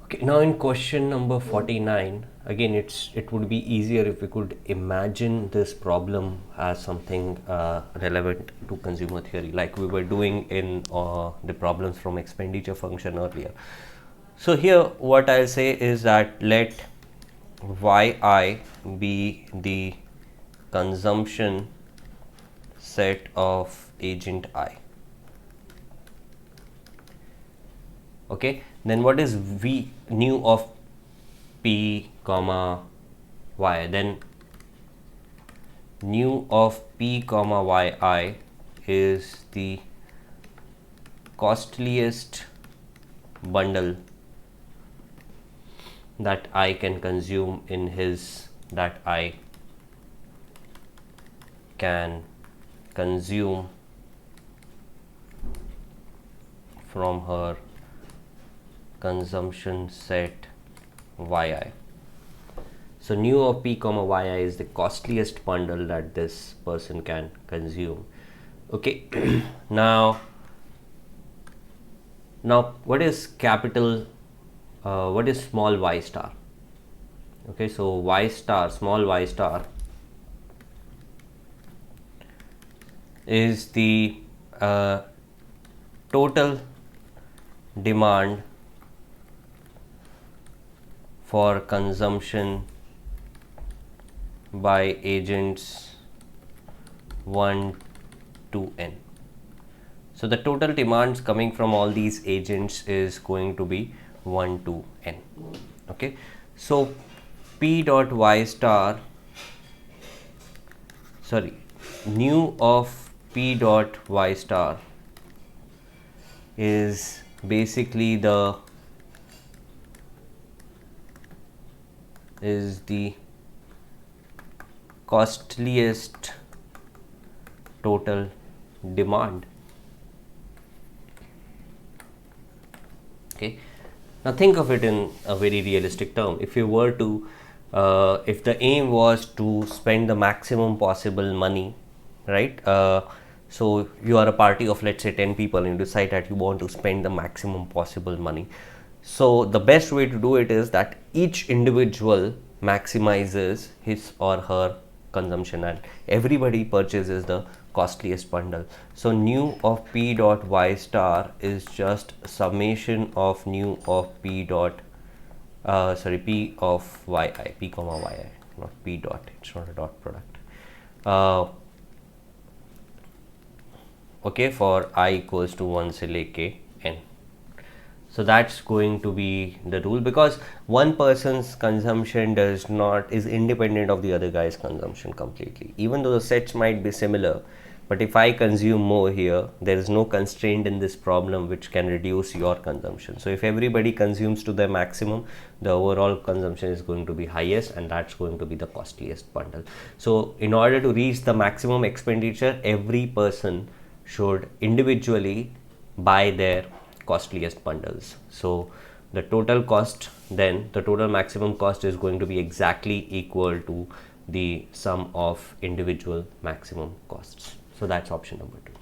Okay, now in question number 49, again it would be easier if we could imagine this problem as something relevant to consumer theory, like we were doing in the problems from expenditure function earlier. So here what I'll say is that let yi be the consumption set of agent I. Okay, then what is v nu of p comma y? Then nu of p comma yi is the costliest bundle that I can consume in his, that I can consume from her consumption set yi. So nu of p comma yi is the costliest bundle that this person can consume. Okay, now what is capital, what is small y star? Okay, so y star, small y star is the total demand for consumption by agents 1 to n. So the total demands coming from all these agents is going to be 1 to n. Okay, so p dot y star, sorry, nu of p dot y star is basically the costliest total demand. Okay, now think of it in a very realistic term. If you were to if the aim was to spend the maximum possible money, right, so you are a party of, let's say, 10 people, and you decide that you want to spend the maximum possible money. So the best way to do it is that each individual maximizes his or her consumption and everybody purchases the costliest bundle. So nu of p dot y star is just summation of nu of p dot p of yi, p comma yi, not p dot, it's not a dot product. Okay, for I equals to 1 se leke n. So that's going to be the rule, because one person's consumption is independent of the other guy's consumption completely. Even though the sets might be similar, but if I consume more here, there is no constraint in this problem which can reduce your consumption. So if everybody consumes to their maximum, the overall consumption is going to be highest, and that's going to be the costliest bundle. So in order to reach the maximum expenditure, every person should individually buy their costliest bundles. So the total cost, then the total maximum cost is going to be exactly equal to the sum of individual maximum costs. So that's option number 2.